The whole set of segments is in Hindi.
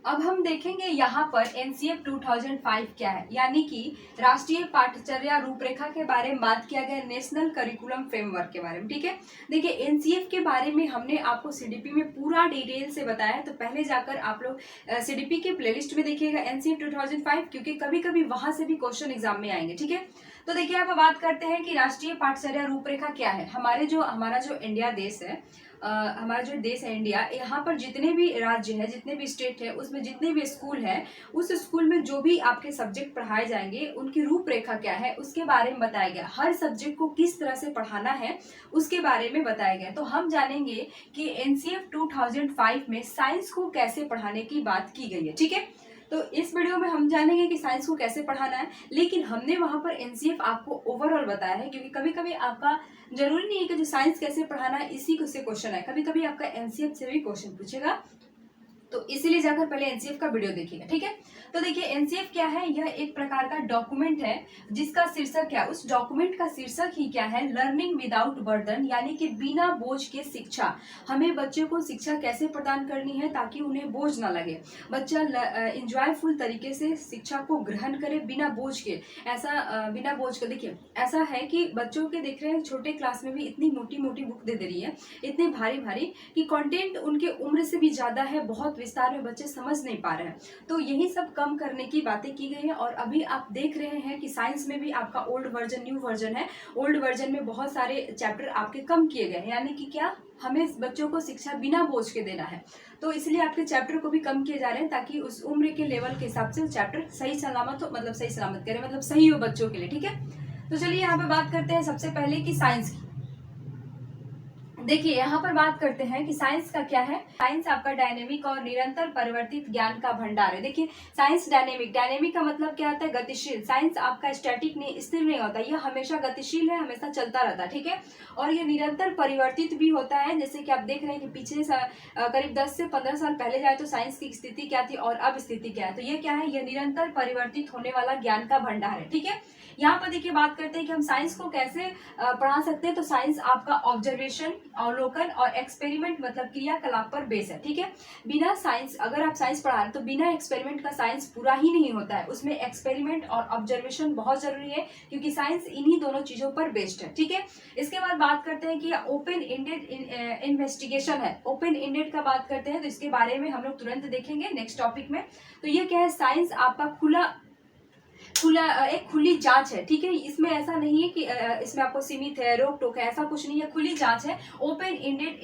अब हम देखेंगे यहाँ पर एनसीएफ 2005 क्या है, यानी कि राष्ट्रीय पाठ्यचर्या रूपरेखा के बारे में बात किया गया, नेशनल करिकुलम फ्रेमवर्क के बारे में। ठीक है, देखिए एनसीएफ के बारे में हमने आपको सीडीपी में पूरा डिटेल से बताया है, तो पहले जाकर आप लोग सीडीपी के प्लेलिस्ट में देखिएगा एनसीएफ 2005, क्योंकि कभी कभी वहां से भी क्वेश्चन एग्जाम में आएंगे। ठीक है, तो देखिए यहाँ पर बात करते हैं कि राष्ट्रीय पाठ्यचर्या रूपरेखा क्या है। हमारा जो इंडिया देश है, हमारा जो देश है इंडिया, यहाँ पर जितने भी राज्य है, जितने भी स्टेट है, उसमें जितने भी स्कूल है, उस स्कूल में जो भी आपके सब्जेक्ट पढ़ाए जाएंगे उनकी रूपरेखा क्या है उसके बारे में बताया गया। हर सब्जेक्ट को किस तरह से पढ़ाना है उसके बारे में बताया गया। तो हम जानेंगे कि एनसीएफ 2005 में साइंस को कैसे पढ़ाने की बात की गई है। ठीक है, तो इस वीडियो में हम जानेंगे कि साइंस को कैसे पढ़ाना है, लेकिन हमने वहां पर एनसीएफ आपको ओवरऑल बताया है, क्योंकि कभी कभी आपका जरूरी नहीं है कि जो साइंस कैसे पढ़ाना है इसी से क्वेश्चन है, कभी कभी आपका एनसीएफ से भी क्वेश्चन पूछेगा, तो इसीलिए जाकर पहले एनसीएफ का वीडियो देखिएगा। ठीक है, तो देखिए एनसीएफ क्या है, यह एक प्रकार का डॉक्यूमेंट है जिसका शीर्षक क्या है, उस डॉक्यूमेंट का शीर्षक ही क्या है, लर्निंग विदाउट बर्डन, यानी कि बिना बोझ के शिक्षा। हमें बच्चे को शिक्षा कैसे प्रदान करनी है ताकि उन्हें बोझ ना लगे, बच्चा इंजॉयफुल तरीके से शिक्षा को ग्रहण करे बिना बोझ के। बिना बोझ के देखिए ऐसा है कि बच्चों के देख रहे हैं छोटे क्लास में भी इतनी मोटी मोटी बुक दे रही है, इतनी भारी भारी कि कंटेंट उनके उम्र से भी ज्यादा है, बहुत विस्तार में बच्चे समझ नहीं पा रहे हैं। तो यही सब कम करने की बातें की गई है। और अभी आप देख रहे हैं कि साइंस में भी आपका ओल्ड वर्जन न्यू वर्जन है, ओल्ड वर्जन में बहुत सारे चैप्टर आपके कम किए गए हैं, यानी कि क्या, हमें बच्चों को शिक्षा बिना बोझ के देना है, तो इसलिए आपके चैप्टर को भी कम किए जा रहे हैं ताकि उस उम्र के लेवल के हिसाब से चैप्टर सही सलामत हो, मतलब सही सलामत करें, मतलब सही हो बच्चों के लिए। ठीक है, तो चलिए यहाँ पे बात करते हैं सबसे पहले कि साइंस की। देखिए यहाँ पर बात करते हैं कि साइंस का क्या है। साइंस आपका डायनेमिक और निरंतर परिवर्तित ज्ञान का भंडार है। देखिए साइंस डायनेमिक, डायनेमिक का मतलब क्या होता है, गतिशील। साइंस आपका स्टैटिक नहीं, स्थिर नहीं होता, यह हमेशा गतिशील है, हमेशा चलता रहता है। ठीक है, और ये निरंतर परिवर्तित भी होता है, जैसे कि आप देख रहे हैं कि पीछे करीब 10 से 15 साल पहले जाए तो साइंस की स्थिति क्या थी और अब स्थिति क्या है, तो ये क्या है, यह निरंतर परिवर्तित होने वाला ज्ञान का भंडार है। ठीक है, यहाँ पर देखिए बात करते हैं कि हम साइंस को कैसे पढ़ा सकते हैं। तो साइंस आपका ऑब्जर्वेशन, अवलोकन और एक्सपेरिमेंट मतलब क्रियाकलाप पर बेस है। ठीक है, बिना साइंस, अगर आप साइंस पढ़ा रहे तो बिना एक्सपेरिमेंट का साइंस पूरा ही नहीं होता है, उसमें एक्सपेरिमेंट और ऑब्जर्वेशन बहुत जरूरी है, क्योंकि साइंस इन्हीं दोनों चीजों पर बेस्ड है। ठीक है, इसके बाद बात करते हैं कि ओपन एंडेड इन्वेस्टिगेशन है। ओपन एंडेड का बात करते हैं तो इसके बारे में हम लोग तुरंत देखेंगे नेक्स्ट टॉपिक में। तो ये क्या है, साइंस आपका एक खुली जांच है। ठीक है, इसमें ऐसा नहीं है कि इसमें आपको सीमित है, रोक टोक है, ऐसा कुछ नहीं है, खुली जांच है, ओपन एंडेड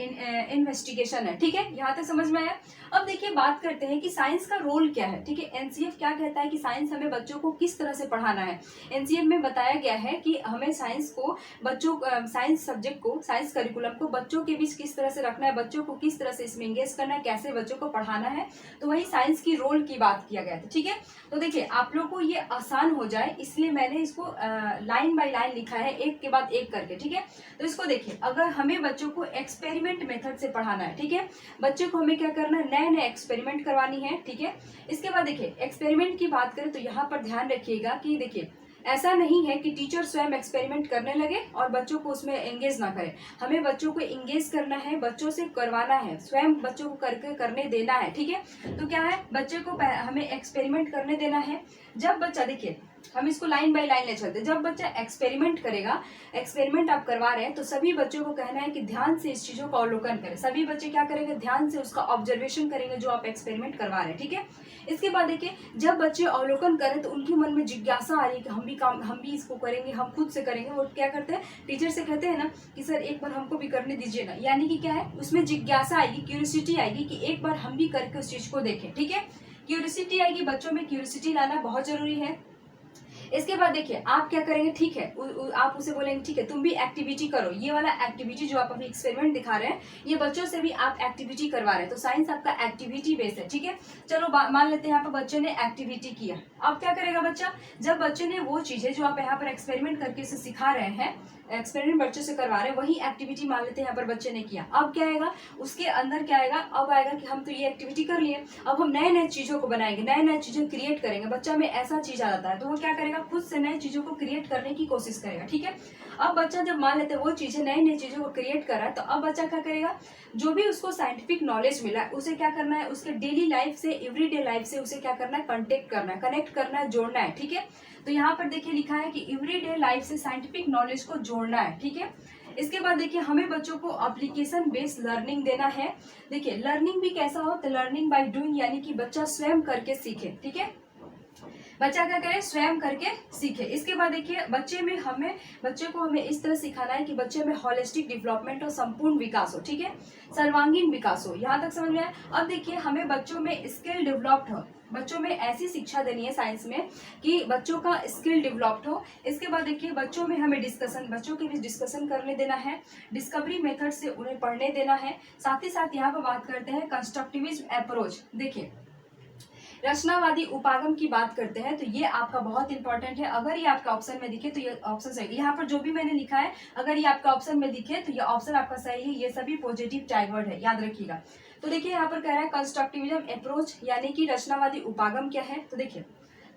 इन्वेस्टिगेशन है। ठीक है, यहाँ तक समझ में आया। अब देखिए बात करते हैं कि साइंस का रोल क्या है। ठीक है, एनसीएफ क्या कहता है कि साइंस हमें बच्चों को किस तरह से पढ़ाना है। एनसीएफ में बताया गया है कि हमें साइंस को बच्चों, साइंस सब्जेक्ट को, साइंस करिकुलम को बच्चों के बीच किस तरह से रखना है, बच्चों को किस तरह से इसमें एंगेज करना है, कैसे बच्चों को पढ़ाना है, तो वही साइंस की रोल की बात किया गया था। ठीक है, तो देखिए आप लोग को ये आसान हो जाए इसलिए मैंने इसको लाइन बाय लाइन लिखा है, एक के बाद एक करके। ठीक है, तो इसको देखिए, अगर हमें बच्चों को एक्सपेरिमेंट मेथड से पढ़ाना है, ठीक है, बच्चों को हमें क्या करना है, नए नए एक्सपेरिमेंट करवानी है। ठीक है, इसके बाद देखिए एक्सपेरिमेंट की बात करें तो यहाँ पर ध्यान रखिएगा कि देखिए ऐसा नहीं है कि टीचर स्वयं एक्सपेरिमेंट करने लगे और बच्चों को उसमें एंगेज ना करे, हमें बच्चों को एंगेज करना है, बच्चों से करवाना है, स्वयं बच्चों को करके करने देना है। ठीक है, तो क्या है, बच्चे को हमें एक्सपेरिमेंट करने देना है। जब बच्चा, देखिए हम इसको लाइन बाय लाइन ले चलते, जब बच्चा एक्सपेरिमेंट करेगा, एक्सपेरिमेंट आप करवा रहे हैं तो सभी बच्चों को कहना है कि ध्यान से इस चीजों का अवलोकन करें। सभी बच्चे क्या करेंगे, ध्यान से उसका ऑब्जर्वेशन करेंगे जो आप एक्सपेरिमेंट करवा रहे हैं। ठीक है, इसके बाद देखिए जब बच्चे अवलोकन करें तो उनके मन में जिज्ञासा आ रही है कि हम भी इसको करेंगे, हम खुद से करेंगे। वो क्या करते हैं, टीचर से कहते हैं ना कि सर एक बार हमको भी करने दीजिए ना, यानी कि क्या है, उसमें जिज्ञासा आएगी, क्यूरियोसिटी आएगी कि एक बार हम भी करके उस चीज को देखें। ठीक है, क्यूरियोसिटी आएगी, बच्चों में क्यूरियोसिटी लाना बहुत जरूरी है। इसके बाद देखिए आप क्या करेंगे, ठीक है, आप उसे बोलेंगे ठीक है तुम भी एक्टिविटी करो, ये वाला एक्टिविटी जो आप अभी एक्सपेरिमेंट दिखा रहे हैं ये बच्चों से भी आप एक्टिविटी करवा रहे हैं, तो साइंस आपका एक्टिविटी बेस्ड है। ठीक है, चलो मान लेते हैं यहाँ पर बच्चे ने एक्टिविटी किया, अब क्या करेगा बच्चा, जब बच्चे ने वो चीजें जो आप यहाँ पर एक्सपेरिमेंट करके उसे सिखा रहे हैं, एक्सपेरिमेंट बच्चों से करवा रहे हैं, वही एक्टिविटी मान लेते हैं यहाँ पर बच्चे ने किया, अब क्या आएगा उसके अंदर, क्या आएगा, अब आएगा कि हम तो ये एक्टिविटी कर लिए, अब हम नए नए चीजों को बनाएंगे, नए नए चीजें क्रिएट करेंगे। बच्चा में ऐसा चीज आ जाता है तो वो क्या करेगा, खुद से नए चीजों को क्रिएट करने की कोशिश करेगा। ठीक है, अब बच्चा जब मान लेते हैं वो चीजें, नई नई चीजों को क्रिएट कर रहा है, तो अब बच्चा क्या करेगा, जो भी उसको साइंटिफिक नॉलेज मिला है उसे क्या करना है, उसके डेली लाइफ से, एवरीडे लाइफ से उसे क्या करना है, कनेक्ट करना है, जोड़ना है। ठीक है, तो यहाँ पर देखिए लिखा है कि एवरीडे लाइफ से साइंटिफिक नॉलेज को जोड़ना है। ठीक है, इसके बाद देखिए हमें बच्चों को एप्लीकेशन बेस्ड लर्निंग देना है। देखिए लर्निंग भी कैसा हो, तो लर्निंग बाय डूइंग, यानी कि बच्चा स्वयं करके सीखे। ठीक है, बच्चा क्या करे, स्वयं करके सीखे। इसके बाद देखिए बच्चे को हमें इस तरह सिखाना है कि बच्चे में होलिस्टिक डेवलपमेंट और संपूर्ण विकास हो। ठीक है, सर्वांगीण विकास हो। यहाँ तक समझ में आया। अब देखिए हमें बच्चों में स्किल डेवलप्ड हो, बच्चों में ऐसी शिक्षा देनी है साइंस में कि बच्चों का स्किल डेवलप्ड हो। इसके बाद देखिए बच्चों में हमें बच्चों के बीच डिस्कशन करने देना है, डिस्कवरी मेथड से उन्हें पढ़ने देना है। साथ ही साथ यहाँ पर बात करते हैं कंस्ट्रक्टिविज्म अप्रोच। देखिए रचनावादी उपागम की बात करते हैं, तो ये आपका बहुत इंपॉर्टेंट है। अगर ये आपका ऑप्शन में दिखे तो ये ऑप्शन सही, यहाँ पर जो भी मैंने लिखा है अगर ये आपका ऑप्शन में दिखे तो ये ऑप्शन आपका सही है। ये सभी पॉजिटिव टैग वर्ड है, याद रखिएगा। तो देखिए यहाँ पर कह रहा है कंस्ट्रक्टिविज्म अप्रोच, यानी कि रचनावादी उपागम क्या है, तो देखिए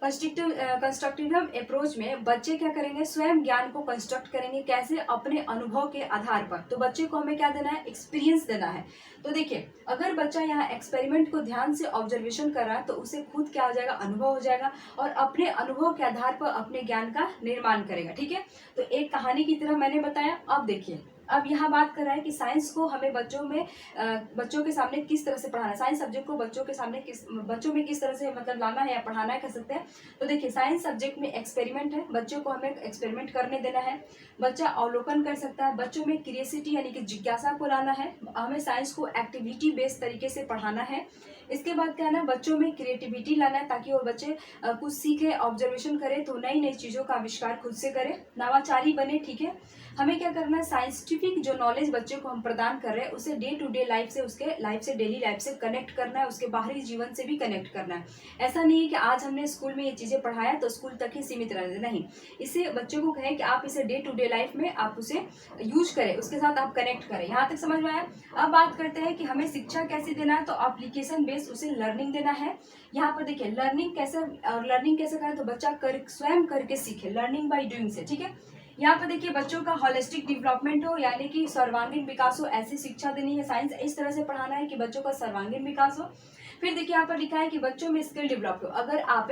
कंस्ट्रक्टिविज्म अप्रोच में बच्चे क्या करेंगे, स्वयं ज्ञान को कंस्ट्रक्ट करेंगे। कैसे, अपने अनुभव के आधार पर। तो बच्चे को हमें क्या देना है, एक्सपीरियंस देना है। तो देखिए अगर बच्चा यहाँ एक्सपेरिमेंट को ध्यान से ऑब्जर्वेशन कर रहा है तो उसे खुद क्या हो जाएगा, अनुभव हो जाएगा, और अपने अनुभव के आधार पर अपने ज्ञान का निर्माण करेगा। ठीक है, तो एक कहानी की तरह मैंने बताया। अब देखिए अब यहाँ बात कर रहा है कि साइंस को हमें बच्चों के सामने किस तरह से पढ़ाना है, साइंस सब्जेक्ट को बच्चों में किस तरह से मतलब लाना है या पढ़ाना है, कह सकते हैं। तो देखिए साइंस सब्जेक्ट में एक्सपेरिमेंट है, बच्चों को हमें एक्सपेरिमेंट करने देना है। बच्चा अवलोकन कर सकता है, बच्चों में क्रिएसिटी यानी कि जिज्ञासा को लाना है। हमें साइंस को एक्टिविटी बेस्ड तरीके से पढ़ाना है। इसके बाद क्या है ना, बच्चों में क्रिएटिविटी लाना है ताकि वो बच्चे कुछ सीखे, ऑब्जर्वेशन करे तो नई नई चीज़ों का आविष्कार खुद से करे, नवाचारी बने। ठीक है, हमें क्या करना है, साइंटिफिक जो नॉलेज बच्चे को हम प्रदान कर रहे हैं उसे डे टू डे लाइफ से, उसके लाइफ से, डेली लाइफ से कनेक्ट करना है, उसके बाहरी जीवन से भी कनेक्ट करना है। ऐसा नहीं है कि आज हमने स्कूल में ये चीज़ें पढ़ाया तो स्कूल तक ही सीमित रहने, नहीं। इसे बच्चों को कहें कि आप इसे डे टू डे लाइफ में आप उसे यूज करें, उसके साथ आप कनेक्ट करें। यहाँ तक समझ में आया। अब बात करते हैं कि हमें शिक्षा कैसे देना है, तो एप्लीकेशन बेस्ड उसे लर्निंग देना है। यहाँ पर देखिए लर्निंग कैसे करें, तो बच्चा स्वयं करके सीखे, लर्निंग बाय डूइंग से। ठीक है, यहाँ पर देखिए बच्चों का होलिस्टिक डेवलपमेंट हो, यानी कि सर्वांगीण विकास हो, ऐसी शिक्षा देनी है। साइंस इस तरह से पढ़ाना है कि बच्चों का सर्वांगीण विकास हो। फिर देखिए यहाँ पर लिखा है कि बच्चों में स्किल डेवलप हो। अगर आप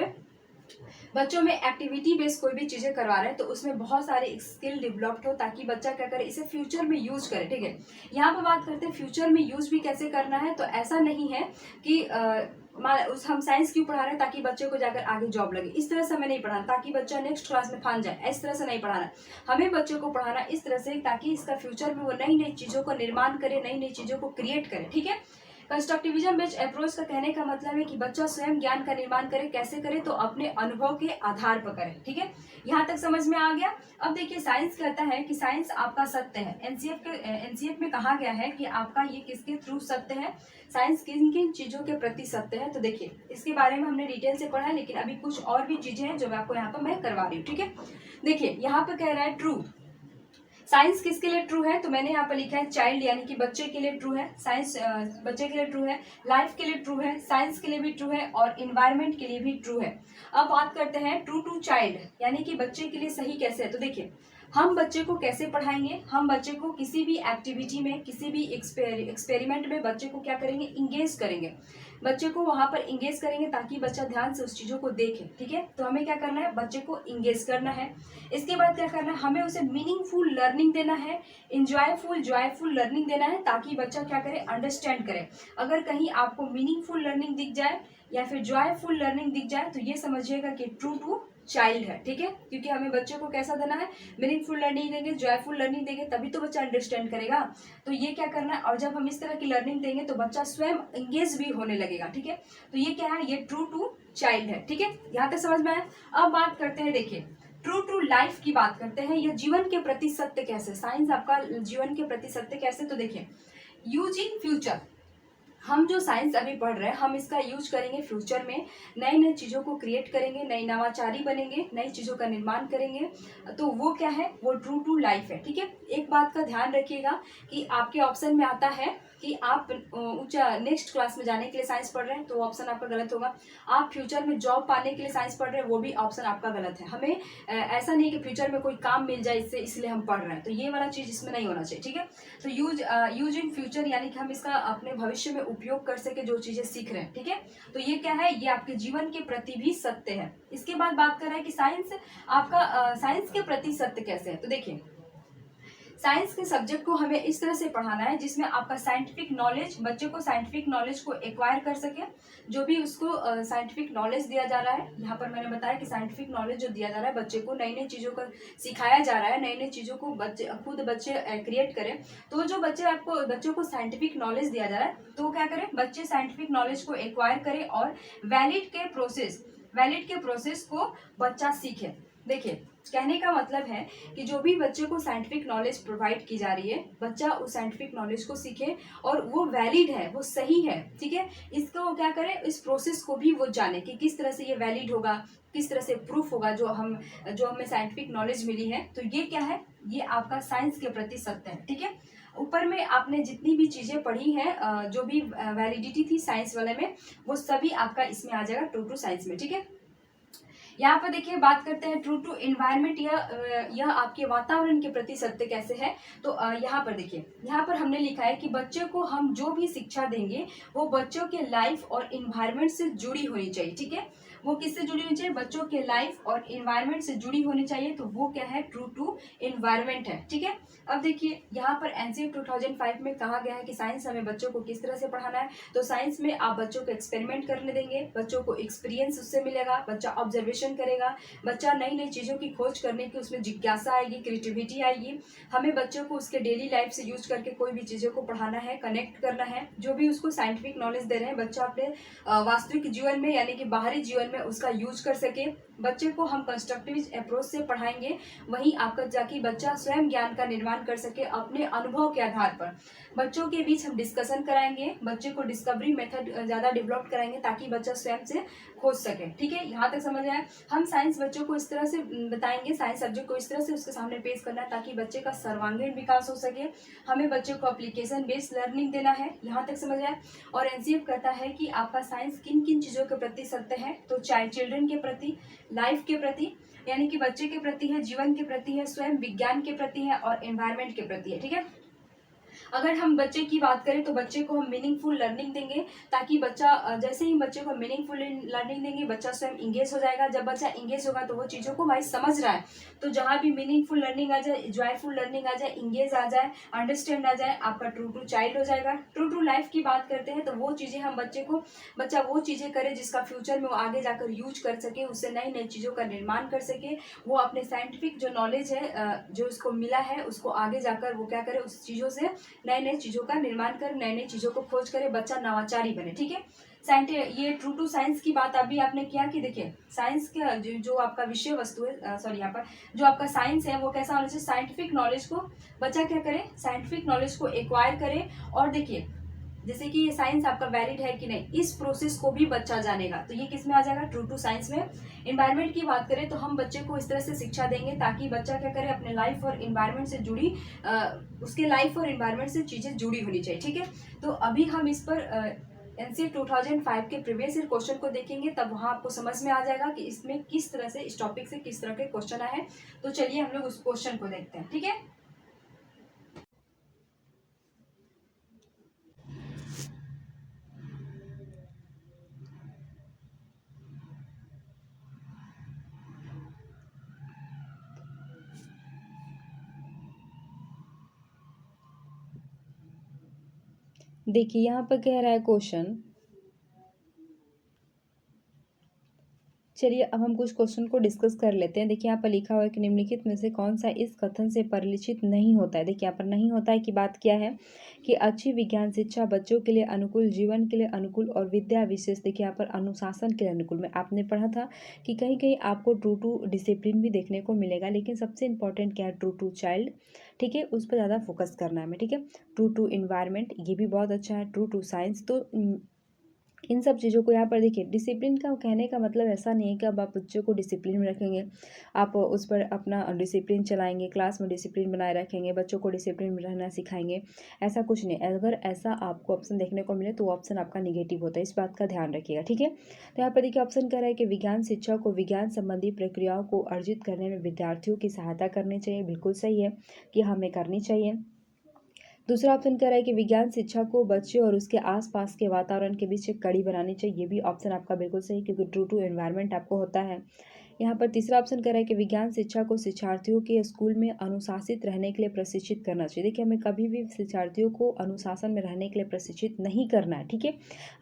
बच्चों में एक्टिविटी बेस्ड कोई भी चीजें करवा रहे हैं तो उसमें बहुत सारे स्किल डेवलप्ड हो ताकि बच्चा क्या करे, इसे फ्यूचर में यूज करे। ठीक है, यहाँ पर बात करते हैं फ्यूचर में यूज भी कैसे करना है। तो ऐसा नहीं है कि हम साइंस क्यों पढ़ा रहे हैं ताकि बच्चे को जाकर आगे जॉब लगे, इस तरह से हमें नहीं पढ़ाना ताकि बच्चा नेक्स्ट क्लास में फान जाए, इस तरह से नहीं पढ़ाना। हमें बच्चों को पढ़ाना इस तरह से ताकि इसका फ्यूचर में वो नई नई चीजों को निर्माण करे, नई नई चीजों को क्रिएट करे। ठीक है, कंस्ट्रक्टिविज्म बेस्ड अप्रोच का कहने का मतलब है कि बच्चा स्वयं ज्ञान का निर्माण करे। कैसे करे, तो अपने अनुभव के आधार पर करे। ठीक है, यहाँ तक समझ में आ गया। अब देखिए साइंस कहता है कि साइंस आपका सत्य है। एनसीएफ में कहा गया है कि आपका ये किसके थ्रू सत्य है, साइंस किन किन चीजों के प्रति सत्य है। तो देखिए इसके बारे में हमने डिटेल से पढ़ा है, लेकिन अभी कुछ और भी चीजें हैं जो मैं आपको यहाँ पर मैं करवा रही हूँ। ठीक है, देखिए यहाँ पर कह रहा है ट्रू, साइंस किसके लिए ट्रू है, तो मैंने यहाँ पर लिखा है चाइल्ड यानी कि बच्चे के लिए ट्रू है। साइंस बच्चे के लिए ट्रू है, लाइफ के लिए ट्रू है, साइंस के लिए भी ट्रू है और इन्वायरमेंट के लिए भी ट्रू है। अब बात करते हैं ट्रू टू चाइल्ड, यानी कि बच्चे के लिए सही कैसे है। तो देखिए हम बच्चे को कैसे पढ़ाएंगे, हम बच्चे को किसी भी एक्टिविटी में, किसी भी एक्सपेरिमेंट में बच्चे को क्या करेंगे, इंगेज करेंगे, बच्चे को वहां पर इंगेज करेंगे ताकि बच्चा ध्यान से उस चीजों को देखे। ठीक है, तो हमें क्या करना है, बच्चे को इंगेज करना है। इसके बाद क्या करना है, हमें उसे मीनिंगफुल लर्निंग देना है, जॉयफुल लर्निंग देना है ताकि बच्चा क्या करे, अंडरस्टैंड करे। अगर कहीं आपको मीनिंगफुल लर्निंग दिख जाए या फिर जॉयफुल लर्निंग दिख जाए तो ये समझिएगा कि ट्रू टू चाइल्ड है। ठीक है, क्योंकि हमें बच्चे को कैसा देना है, मीनिंगफुल लर्निंग देंगे, जॉयफुल लर्निंग देंगे, तभी तो बच्चा अंडरस्टैंड करेगा। तो ये क्या करना है, और जब हम इस तरह की लर्निंग देंगे तो बच्चा स्वयं एंगेज भी होने लगेगा। ठीक है, तो ये क्या है, ये ट्रू टू चाइल्ड है। ठीक है, यहाँ तक समझ में आया। अब बात करते हैं, देखिए ट्रू टू लाइफ की बात करते हैं, यह जीवन के प्रति सत्य कैसे, साइंस आपका जीवन के प्रति सत्य कैसे। तो देखिए यूज इन फ्यूचर, हम जो साइंस अभी पढ़ रहे हैं हम इसका यूज करेंगे फ्यूचर में, नई नई चीज़ों को क्रिएट करेंगे, नई नवाचारी बनेंगे, नई चीज़ों का निर्माण करेंगे। तो वो क्या है, वो ट्रू टू लाइफ है। ठीक है, एक बात का ध्यान रखिएगा कि आपके ऑप्शन में आता है कि आप ऊंचा नेक्स्ट क्लास में जाने के लिए साइंस पढ़ रहे हैं तो वो ऑप्शन आपका गलत होगा। आप फ्यूचर में जॉब पाने के लिए साइंस पढ़ रहे हैं वो भी ऑप्शन आपका गलत है। हमें ऐसा नहीं कि फ्यूचर में कोई काम मिल जाए इससे इसलिए हम पढ़ रहे हैं, तो ये वाला चीज़ इसमें नहीं होना चाहिए, ठीक है। तो यूज इन फ्यूचर यानी कि हम इसका अपने भविष्य में उपयोग कर सके जो चीज़ें सीख रहे हैं, ठीक है। तो ये क्या है, ये आपके जीवन के प्रति भी सत्य है। इसके बाद बात कर रहे हैं कि साइंस आपका साइंस के प्रति सत्य कैसे है। तो देखिए, साइंस के सब्जेक्ट को हमें इस तरह से पढ़ाना है जिसमें आपका साइंटिफिक नॉलेज, बच्चे को साइंटिफिक नॉलेज को एक्वायर कर सके। जो भी उसको साइंटिफिक नॉलेज दिया जा रहा है, यहाँ पर मैंने बताया कि साइंटिफिक नॉलेज जो दिया जा रहा है बच्चे को, नई नई चीज़ों को सिखाया जा रहा है, नई नई चीज़ों को बच्चे क्रिएट करें। तो जो बच्चों को साइंटिफिक नॉलेज दिया जा रहा है तो क्या करें, बच्चे साइंटिफिक नॉलेज को एक्वायर करें और वैलिड के प्रोसेस को बच्चा सीखे। देखिए, कहने का मतलब है कि जो भी बच्चे को साइंटिफिक नॉलेज प्रोवाइड की जा रही है, बच्चा उस साइंटिफिक नॉलेज को सीखे और वो वैलिड है, वो सही है, ठीक है। इसको क्या करें, इस प्रोसेस को भी वो जाने कि किस तरह से ये वैलिड होगा, किस तरह से प्रूफ होगा जो हमें साइंटिफिक नॉलेज मिली है। तो ये क्या है, ये आपका साइंस के प्रति सत्य है, ठीक है। ऊपर में आपने जितनी भी चीज़ें पढ़ी हैं, जो भी वैलिडिटी थी साइंस वाले में, वो सभी आपका इसमें आ जाएगा ट्रू टू साइंस में, ठीक है। यहाँ पर देखिए, बात करते हैं ट्रू टू इन्वायरमेंट, यह आपके वातावरण के प्रति सत्य कैसे है। तो यहाँ पर देखिए, यहाँ पर हमने लिखा है कि बच्चे को हम जो भी शिक्षा देंगे वो बच्चों के लाइफ और इन्वायरमेंट से जुड़ी होनी चाहिए, ठीक है। वो किससे जुड़ी होनी चाहिए, बच्चों के लाइफ और इन्वायरमेंट से जुड़ी होनी चाहिए। तो वो क्या है, ट्रू टू इन्वायरमेंट है, ठीक है। अब देखिए, यहाँ पर एनसीईआरटी 2005 में कहा गया है कि साइंस हमें बच्चों को किस तरह से पढ़ाना है। तो साइंस में आप बच्चों को एक्सपेरिमेंट करने देंगे, बच्चों को एक्सपीरियंस उससे मिलेगा, बच्चा ऑब्जर्वेशन करेगा, बच्चा नई नई चीज़ों की खोज करने की उसमें जिज्ञासा आएगी, क्रिएटिविटी आएगी। हमें बच्चों को उसके डेली लाइफ से यूज करके कोई भी चीज़ों को पढ़ाना है, कनेक्ट करना है। जो भी उसको साइंटिफिक नॉलेज दे रहे हैं, बच्चा अपने वास्तविक जीवन में यानी कि बाहरी जीवन में उसका यूज कर सके। बच्चे को हम कंस्ट्रक्टिव अप्रोच से पढ़ाएंगे, वहीं आपका जाके बच्चा स्वयं ज्ञान का निर्माण कर सके अपने अनुभव के आधार पर। बच्चों के बीच हम डिस्कशन कराएंगे, बच्चे को डिस्कवरी मेथड ज़्यादा डेवलप कराएंगे ताकि बच्चा स्वयं से खोज सके, ठीक है। यहाँ तक समझ आया। हम साइंस बच्चों को इस तरह से बताएंगे, साइंस सब्जेक्ट को इस तरह से उसके सामने पेश करना है ताकि बच्चे का सर्वांगीण विकास हो सके। हमें बच्चे को एप्लीकेशन बेस्ड लर्निंग देना है, यहाँ तक समझ आया। और एनसीईआरटी कहता है कि आपका साइंस किन किन चीज़ों के प्रति सत्य है। तो चिल्ड्रन के प्रति, लाइफ के प्रति यानी कि बच्चे के प्रति है, जीवन के प्रति है, स्वयं विज्ञान के प्रति है और एनवायरनमेंट के प्रति है, ठीक है। अगर हम बच्चे की बात करें तो बच्चे को हम मीनिंगफुल लर्निंग देंगे ताकि बच्चा जैसे ही बच्चे को मीनिंगफुल लर्निंग देंगे बच्चा स्वयं इंगेज हो जाएगा। जब बच्चा इंगेज होगा तो वो चीज़ों को भाई समझ रहा है, तो जहाँ भी मीनिंगफुल लर्निंग आ जाए, जॉयफुल लर्निंग आ जाए, इंगेज आ जाए, अंडरस्टैंड आ जाए, आपका ट्रू टू चाइल्ड हो जाएगा। ट्रू टू लाइफ की बात करते हैं तो वो चीज़ें हम बच्चा वो चीज़ें करे जिसका फ्यूचर में वो आगे जाकर यूज कर सके, उससे नई नई चीज़ों का निर्माण कर सके। वो अपने साइंटिफिक जो नॉलेज है जो उसको मिला है उसको आगे जाकर वो क्या करे, उस चीज़ों से नए नए चीज़ों का निर्माण करे, नई नई चीज़ों को खोज करे, बच्चा नवाचारी बने, ठीक है। ये ट्रू टू साइंस की बात अभी आपने किया कि देखिए साइंस का जो आपका विषय वस्तु है, सॉरी यहाँ पर जो आपका साइंस है वो कैसा होना चाहिए, साइंटिफिक नॉलेज को बच्चा क्या करे, साइंटिफिक नॉलेज को एक्वायर करे। और देखिए जैसे कि ये साइंस आपका वैलिड है कि नहीं, इस प्रोसेस को भी बच्चा जानेगा। तो ये किस में आ जाएगा, ट्रू टू साइंस में। इन्वायरमेंट की बात करें तो हम बच्चे को इस तरह से शिक्षा देंगे ताकि बच्चा क्या करे, अपने लाइफ और इन्वायरमेंट से जुड़ी उसके लाइफ और इन्वायरमेंट से चीज़ें जुड़ी होनी चाहिए, ठीक है। तो अभी हम इस पर एनसीईआरटी 2005 के प्रीवियस ईयर क्वेश्चन को देखेंगे, तब वहाँ आपको समझ में आ जाएगा कि इसमें किस तरह से, इस टॉपिक से किस तरह के क्वेश्चन आए। तो चलिए हम लोग उस क्वेश्चन को देखते हैं, ठीक है। देखिए यहाँ पर कह रहा है क्वेश्चन, चलिए अब हम कुछ क्वेश्चन को डिस्कस कर लेते हैं। देखिए यहाँ पर लिखा हुआ है कि निम्नलिखित में से कौन सा इस कथन से परिलक्षित नहीं होता है। देखिए यहाँ पर नहीं होता है कि बात क्या है कि अच्छी विज्ञान शिक्षा बच्चों के लिए अनुकूल, जीवन के लिए अनुकूल और विद्या विशेष, देखिए यहाँ पर अनुशासन के लिए अनुकूल। में आपने पढ़ा था कि कहीं कहीं आपको ट्रू टू डिसिप्लिन भी देखने को मिलेगा, लेकिन सबसे इंपॉर्टेंट क्या है, ट्रू टू चाइल्ड, ठीक है, उस पर ज़्यादा फोकस करना है हमें, ठीक है। ट्रू टू इन्वायरमेंट ये भी बहुत अच्छा है, ट्रू टू साइंस। तो इन सब चीज़ों को यहाँ पर देखिए, डिसिप्लिन का कहने का मतलब ऐसा नहीं है कि अब आप बच्चों को डिसिप्लिन में रखेंगे, आप उस पर अपना डिसिप्लिन चलाएँगे, क्लास में डिसिप्लिन बनाए रखेंगे, बच्चों को डिसिप्लिन में रहना सिखाएँगे, ऐसा कुछ नहीं। अगर ऐसा आपको ऑप्शन देखने को मिले तो वो ऑप्शन आपका नेगेटिव होता है, इस बात का ध्यान रखिएगा, ठीक है। तो यहाँ पर देखिए ऑप्शन कह रहा है कि विज्ञान शिक्षा को विज्ञान संबंधी प्रक्रियाओं को अर्जित करने में विद्यार्थियों की सहायता करनी चाहिए, बिल्कुल सही है कि हमें करनी चाहिए। दूसरा ऑप्शन कह रहा है कि विज्ञान शिक्षा को बच्चे और उसके आसपास के वातावरण के बीच एक कड़ी बनानी चाहिए, ये भी ऑप्शन आपका बिल्कुल सही, क्योंकि ट्रू टू एनवायरनमेंट आपको होता है। यहाँ पर तीसरा ऑप्शन कह रहा है कि विज्ञान शिक्षा को शिक्षार्थियों के स्कूल में अनुशासित रहने के लिए प्रशिक्षित करना चाहिए। देखिए, हमें कभी भी शिक्षार्थियों को अनुशासन में रहने के लिए प्रशिक्षित नहीं करना है, ठीक है।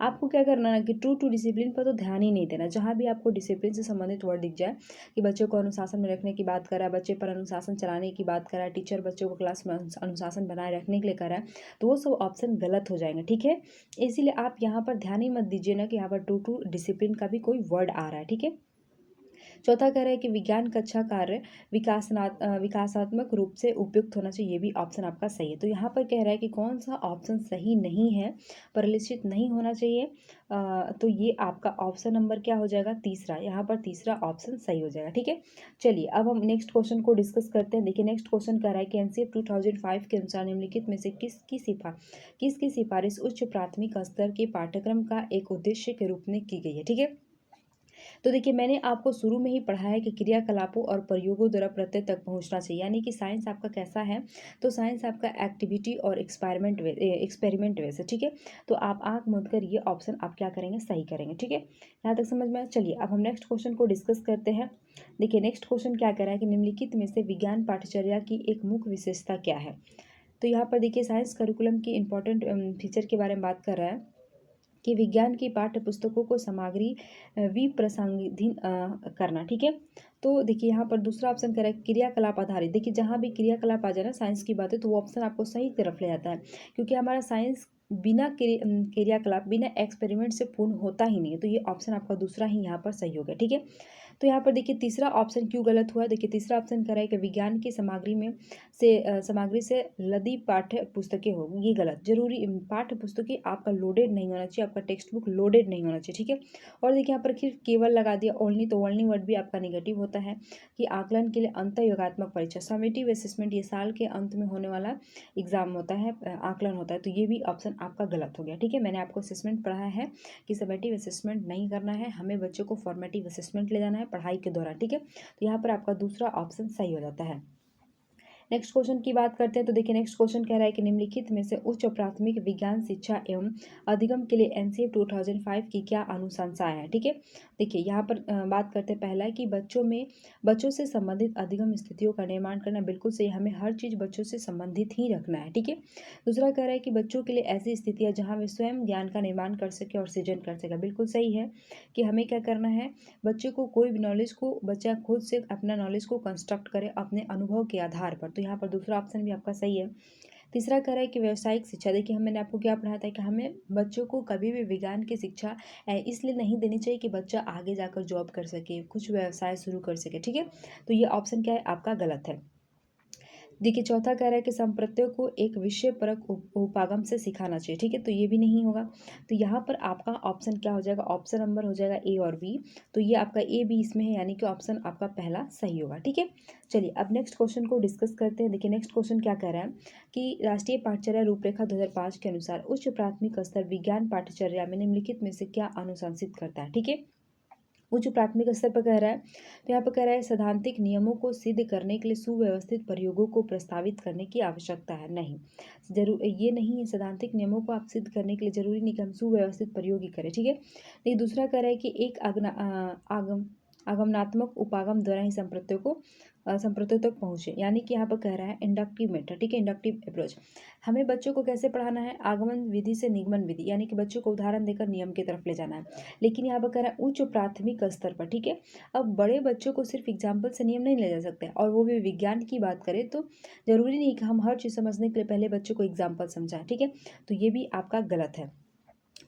आपको क्या करना है कि ट्रू टू डिसिप्लिन पर तो ध्यान ही नहीं देना। जहाँ भी आपको डिसिप्लिन से संबंधित वर्ड दिख जाए कि बच्चों को अनुशासन में रखने की बात कर रहा है, बच्चे पर अनुशासन चलाने की बात कर रहा है, टीचर बच्चों को क्लास में अनुशासन बनाए रखने के लिए कर रहा है, तो वो सब ऑप्शन गलत हो जाएंगे, ठीक है। इसीलिए आप यहाँ पर ध्यान ही मत दीजिए ना कि यहाँ पर ट्रू टू डिसिप्लिन का भी कोई वर्ड आ रहा है, ठीक है। चौथा कह रहा है कि विज्ञान कक्षा कार्य विकासात्मक रूप से उपयुक्त होना चाहिए, ये भी ऑप्शन आपका सही है। तो यहाँ पर कह रहा है कि कौन सा ऑप्शन सही नहीं है, परिलक्षित नहीं होना चाहिए, तो ये आपका ऑप्शन नंबर क्या हो जाएगा, तीसरा। यहाँ पर तीसरा ऑप्शन सही हो जाएगा, ठीक है। चलिए अब हम नेक्स्ट क्वेश्चन को डिस्कस करते हैं। देखिए, नेक्स्ट क्वेश्चन कह रहा है कि एनसीएफ 2005 के अनुसार निम्नलिखित में से किसकी सिफारिश उच्च प्राथमिक स्तर के पाठ्यक्रम का एक उद्देश्य के रूप में की गई है, ठीक है। तो देखिए, मैंने आपको शुरू में ही पढ़ा है कि क्रियाकलापों और प्रयोगों द्वारा प्रत्यय तक पहुंचना चाहिए, यानी कि साइंस आपका कैसा है, तो साइंस आपका एक्टिविटी और एक्सपेरिमेंट वे से, ठीक है। तो आप आंख मूंद कर ये ऑप्शन आप क्या करेंगे, सही करेंगे, ठीक है। यहाँ तक समझ में आया। चलिए अब हम नेक्स्ट क्वेश्चन को डिस्कस करते हैं। देखिए, नेक्स्ट क्वेश्चन क्या कह रहा है कि निम्नलिखित में से विज्ञान पाठचर्या की एक मुख्य विशेषता क्या है। तो यहाँ पर देखिए, साइंस करिकुलम की इंपॉर्टेंट फीचर के बारे में बात कर रहा है कि विज्ञान की पाठ्य पुस्तकों को सामग्री विप्रसांगिधीन करना, ठीक है। तो देखिए, यहाँ पर दूसरा ऑप्शन करें क्रियाकलाप आधारित। देखिए, जहाँ भी क्रियाकलाप आ जाए ना साइंस की बात है, तो वो ऑप्शन आपको सही तरफ ले जाता है, क्योंकि हमारा साइंस बिना क्रियाकलाप बिना एक्सपेरिमेंट से पूर्ण होता ही नहीं है। तो ये ऑप्शन आपका दूसरा ही यहाँ पर सही हो गया, ठीक है। तो यहाँ पर देखिए, तीसरा ऑप्शन क्यों गलत हुआ। देखिए, तीसरा ऑप्शन कह रहा है कि विज्ञान की सामग्री से लदी पाठ्य पुस्तकें हो, ये गलत। जरूरी पाठ्य पुस्तकें आपका लोडेड नहीं होना चाहिए, आपका टेक्स्ट बुक लोडेड नहीं होना चाहिए, ठीक है। और देखिए, यहाँ पर फिर केवल लगा दिया ओनली, तो ओनली वर्ड भी आपका नेगेटिव होता है कि आकलन के लिए अंतःयोगात्मक परीक्षा समेटिव असेसमेंट, ये साल के अंत में होने वाला एग्जाम होता है, आकलन होता है, तो ये भी ऑप्शन आपका गलत हो गया, ठीक है। मैंने आपको असेसमेंट पढ़ाया है कि समेटिव असेसमेंट नहीं करना है, हमें बच्चों को फॉर्मेटिव असेसमेंट ले जाना है पढ़ाई के दौरान, ठीक है। तो यहाँ पर आपका दूसरा ऑप्शन सही हो जाता है। नेक्स्ट क्वेश्चन की बात करते हैं। तो देखिए, नेक्स्ट क्वेश्चन कह रहा है कि निम्नलिखित में से उच्च प्राथमिक विज्ञान शिक्षा एवं अधिगम के लिए एनसीएफ 2005 की क्या अनुशंसाएं हैं, ठीक है। देखिए, यहाँ पर बात करते हैं। पहला है कि बच्चों से संबंधित अधिगम स्थितियों का निर्माण करना, बिल्कुल सही, हमें हर चीज़ बच्चों से संबंधित ही रखना है, ठीक है। दूसरा कह रहा है कि बच्चों के लिए ऐसी स्थितियाँ जहाँ वे स्वयं ज्ञान का निर्माण कर सके और सृजन कर सके, बिल्कुल सही है कि हमें क्या करना है, बच्चे को कोई भी नॉलेज को बच्चा खुद से अपना नॉलेज को कंस्ट्रक्ट करे अपने अनुभव के आधार पर। तो यहाँ पर दूसरा ऑप्शन भी आपका सही है। तीसरा कह रहा है कि व्यावसायिक शिक्षा। देखिए, मैंने आपको क्या पढ़ाया था कि हमें बच्चों को कभी भी विज्ञान की शिक्षा इसलिए नहीं देनी चाहिए कि बच्चा आगे जाकर जॉब कर सके, कुछ व्यवसाय शुरू कर सके, ठीक है। तो ये ऑप्शन क्या है, आपका गलत है। देखिए, चौथा कह रहा है कि संप्रत्यय को एक विषय परक उपागम से सिखाना चाहिए, ठीक है। तो ये भी नहीं होगा। तो यहाँ पर आपका ऑप्शन क्या हो जाएगा, ऑप्शन नंबर हो जाएगा ए और बी। तो ये आपका ए बी इसमें है, यानी कि ऑप्शन आपका पहला सही होगा, ठीक है। चलिए अब नेक्स्ट क्वेश्चन को डिस्कस करते हैं। देखिए, नेक्स्ट क्वेश्चन क्या कह रहा है कि राष्ट्रीय पाठचर्या रूपरेखा 2005 के अनुसार उच्च प्राथमिक स्तर विज्ञान पाठचर्या में निम्नलिखित में से क्या अनुशंसित करता है, ठीक है। उच्च प्राथमिक स्तर पर कह रहा है, तो यहाँ पर कह रहा है सैद्धांतिक नियमों को सिद्ध करने के लिए सुव्यवस्थित प्रयोगों को प्रस्तावित करने की आवश्यकता है। नहीं, जरूर ये नहीं है, सैद्धांतिक नियमों को आप सिद्ध करने के लिए जरूरी नहीं कि हम सुव्यवस्थित प्रयोग ही करें, ठीक है। लेकिन दूसरा कह रहा है कि एक आगमनात्मक उपागम द्वारा ही संप्रत्यों तक पहुँचे, यानी कि यहाँ पर कह रहा है इंडक्टिव मेथड, ठीक है, इंडक्टिव अप्रोच। हमें बच्चों को कैसे पढ़ाना है, आगमन विधि से निगमन विधि, यानी कि बच्चों को उदाहरण देकर नियम की तरफ ले जाना है। लेकिन यहाँ पर कह रहा है उच्च प्राथमिक स्तर पर, ठीक है। अब बड़े बच्चों को सिर्फ एग्जाम्पल से नियम नहीं ले जा सकते, और वो भी विज्ञान की बात करें तो जरूरी नहीं कि हम हर चीज़ समझने के लिए पहले बच्चों को एग्जाम्पल समझाएं, ठीक है। तो ये भी आपका गलत है।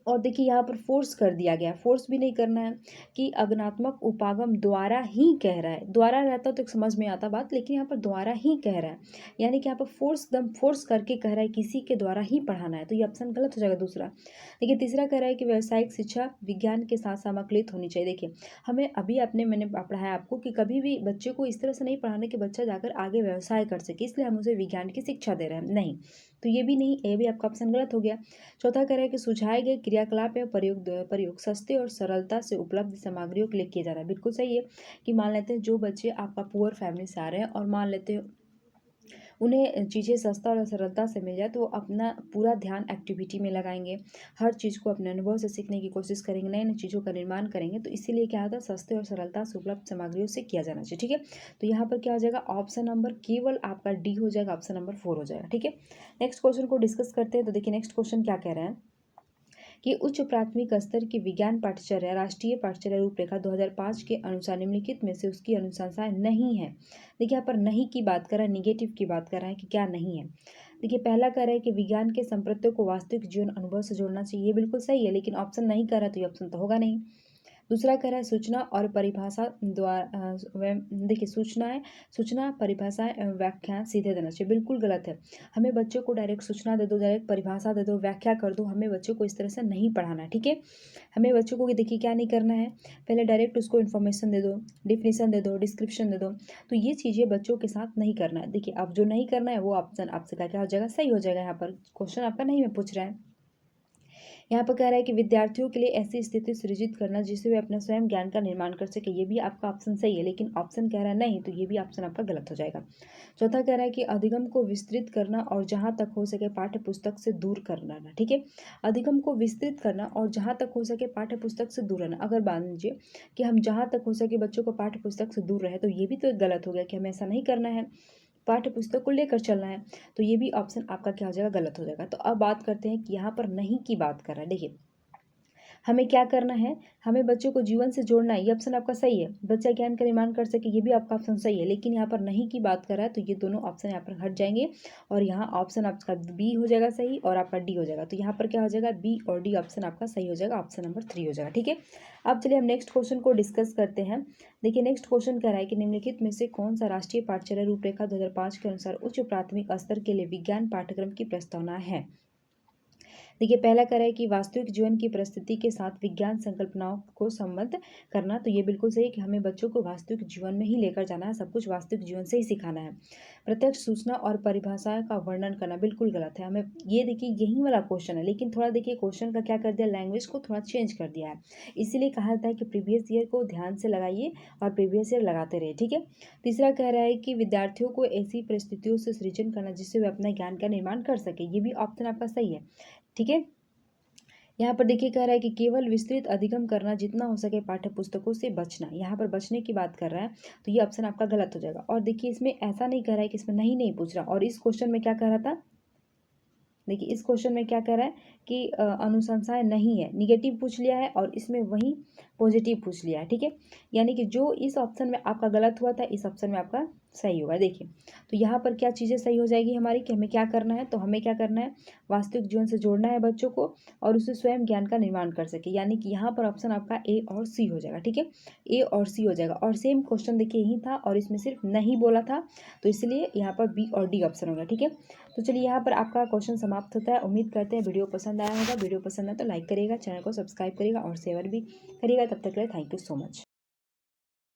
और देखिए यहाँ पर फोर्स कर दिया गया, फोर्स भी नहीं करना है कि अगनात्मक उपागम द्वारा ही कह रहा है, द्वारा रहता तो समझ में आता बात, लेकिन यहाँ पर द्वारा ही कह रहा है, यानी कि यहाँ पर फोर्स दम फोर्स करके कह रहा है किसी के द्वारा ही पढ़ाना है, तो ये ऑप्शन गलत हो जाएगा दूसरा। देखिए तीसरा कह रहा है कि व्यावसायिक शिक्षा विज्ञान के साथ समाकलित होनी चाहिए। देखिए हमें अभी मैंने पढ़ाया आपको कि कभी भी बच्चे को इस तरह से नहीं पढ़ाना कि बच्चा जाकर आगे व्यवसाय कर सके, इसलिए हम उसे विज्ञान की शिक्षा दे रहे हैं, नहीं, तो ये भी नहीं, ये भी आपका ऑप्शन गलत हो गया। चौथा कह रहा है कि सुझाए गए क्रियाकलाप या प्रयोग सस्ते और सरलता से उपलब्ध सामग्रियों के लिए किया जा रहा है। बिल्कुल सही है कि मान लेते हैं जो बच्चे आपका पुअर फैमिली से आ रहे हैं और मान लेते हैं उन्हें चीज़ें सस्ता और सरलता से मिल जाए, तो वो अपना पूरा ध्यान एक्टिविटी में लगाएंगे, हर चीज़ को अपने अनुभव से सीखने की कोशिश करेंगे, नई नई चीज़ों का निर्माण करेंगे, तो इसीलिए क्या होता है, सस्ते और सरलता से उपलब्ध सामग्रियों से किया जाना चाहिए। ठीक है, तो यहाँ पर क्या हो जाएगा, ऑप्शन नंबर केवल आपका डी हो जाएगा, ऑप्शन नंबर 4 हो जाएगा। ठीक है, नेक्स्ट क्वेश्चन को डिस्कस करते हैं। तो देखिए नेक्स्ट क्वेश्चन क्या कह रहे हैं कि उच्च प्राथमिक स्तर की विज्ञान पाठ्यचर्या राष्ट्रीय पाठ्यचर्या रूपरेखा 2005 के अनुसार निम्नलिखित में से उसकी अनुशंसाएं नहीं है। देखिए यहाँ पर नहीं की बात कर रहा है, निगेटिव की बात कर रहा है कि क्या नहीं है। देखिए पहला कह रहा है कि विज्ञान के संप्रत्यों को वास्तविक जीवन अनुभव से जोड़ना चाहिए, ये बिल्कुल सही है, लेकिन ऑप्शन नहीं कर रहा है तो ये ऑप्शन तो होगा नहीं। दूसरा कह रहा है सूचना और परिभाषा द्वारा देखिए सूचना परिभाषा व्याख्या सीधे देना चाहिए, बिल्कुल गलत है। हमें बच्चों को डायरेक्ट सूचना दे दो, डायरेक्ट परिभाषा दे दो, व्याख्या कर दो, हमें बच्चों को इस तरह से नहीं पढ़ाना है। ठीक है, हमें बच्चों को देखिए क्या नहीं करना है, पहले डायरेक्ट उसको इन्फॉर्मेशन दे दो, डिफिनीशन दे दो, डिस्क्रिप्शन दे दो, तो ये चीज़ें बच्चों के साथ नहीं करना है। देखिए अब जो नहीं करना है वो ऑप्शन आपसे क्या हो जाएगा, सही हो जाएगा। यहाँ पर क्वेश्चन आपका नहीं में पूछ रहा है। यहाँ पर कह रहा है कि विद्यार्थियों के लिए ऐसी स्थिति सृजित करना जिससे वे अपना स्वयं ज्ञान का निर्माण कर सके, ये भी आपका ऑप्शन सही है, लेकिन ऑप्शन कह रहा है नहीं, तो ये भी ऑप्शन आपका गलत हो जाएगा। चौथा कह रहा है कि अधिगम को विस्तृत करना और जहाँ तक हो सके पाठ्य पुस्तक से दूर करना। ठीक है, अधिगम को विस्तृत करना और जहाँ तक हो सके पाठ्य पुस्तक से दूर रहना। अगर मान लीजिए कि हम जहाँ तक हो सके बच्चों को पाठ्य पुस्तक से दूर रहे, तो ये भी तो गलत हो गया कि हमें ऐसा नहीं करना है, पाठ्य पुस्तक को लेकर चलना है, तो ये भी ऑप्शन आपका क्या हो जाएगा, गलत हो जाएगा। तो अब बात करते हैं कि यहाँ पर नहीं की बात कर रहा है। देखिए हमें क्या करना है, हमें बच्चों को जीवन से जोड़ना है, ये ऑप्शन आपका सही है, बच्चा ज्ञान का निर्माण कर सके, ये भी आपका ऑप्शन सही है, लेकिन यहाँ पर नहीं की बात कर रहा है, तो ये दोनों ऑप्शन यहाँ पर हट जाएंगे और यहाँ ऑप्शन आपका बी हो जाएगा सही और आपका डी हो जाएगा। तो यहाँ पर क्या हो जाएगा, बी और डी ऑप्शन आपका सही हो जाएगा, ऑप्शन नंबर 3 हो जाएगा। ठीक है, अब चलिए हम नेक्स्ट क्वेश्चन को डिस्कस करते हैं। देखिए नेक्स्ट क्वेश्चन कह रहा है कि निम्नलिखित में से कौन सा राष्ट्रीय पाठ्यचर्या रूपरेखा 2005 के अनुसार उच्च प्राथमिक स्तर के लिए विज्ञान पाठ्यक्रम की प्रस्तावना है। देखिए पहला कह रहा है कि वास्तविक जीवन की परिस्थिति के साथ विज्ञान संकल्पनाओं को संबद्ध करना, तो ये बिल्कुल सही है कि हमें बच्चों को वास्तविक जीवन में ही लेकर जाना है, सब कुछ वास्तविक जीवन से ही सिखाना है। प्रत्यक्ष सूचना और परिभाषा का वर्णन करना बिल्कुल गलत है, हमें ये देखिए यही वाला क्वेश्चन है, लेकिन थोड़ा देखिए क्वेश्चन का क्या कर दिया, लैंग्वेज को थोड़ा चेंज कर दिया है, इसीलिए कहा जाता है कि प्रीवियस ईयर को ध्यान से लगाइए और प्रीवियस ईयर लगाते रहिए। ठीक है, तीसरा कह रहा है कि विद्यार्थियों को ऐसी परिस्थितियों से सृजन करना जिससे वे अपना ज्ञान का निर्माण कर सके, ये भी ऑप्शन आपका सही है। ठीक है, यहाँ पर देखिए कह रहा है कि केवल विस्तृत अधिगम करना, जितना हो सके पाठ्य पुस्तकों से बचना, यहाँ पर बचने की बात कर रहा है, तो ये ऑप्शन आपका गलत हो जाएगा। और देखिए इसमें ऐसा नहीं कह रहा है कि इसमें नहीं पूछ रहा, और इस क्वेश्चन में क्या कह रहा था, देखिए इस क्वेश्चन में क्या कह रहा है कि अनुशंसाएं नहीं है, निगेटिव पूछ लिया है और इसमें वही पॉजिटिव पूछ लिया है। ठीक है, यानी कि जो इस ऑप्शन में आपका गलत हुआ था इस ऑप्शन में आपका सही होगा। देखिए तो यहाँ पर क्या चीज़ें सही हो जाएगी हमारी कि हमें क्या करना है, तो हमें क्या करना है, वास्तविक जीवन से जोड़ना है बच्चों को और उसे स्वयं ज्ञान का निर्माण कर सके, यानी कि यहाँ पर ऑप्शन आपका ए और सी हो जाएगा। ठीक है, ए और सी हो जाएगा, और सेम क्वेश्चन देखिए यही था और इसमें सिर्फ नहीं बोला था, तो इसलिए यहाँ पर बी और डी ऑप्शन होगा। ठीक है, तो चलिए यहाँ पर आपका क्वेश्चन समाप्त होता है। उम्मीद करते हैं वीडियो पसंद आया होगा, वीडियो पसंद आया तो लाइक करिएगा, चैनल को सब्सक्राइब करिएगा और शेयर भी करिएगा। तब तक के लिए थैंक यू सो मच।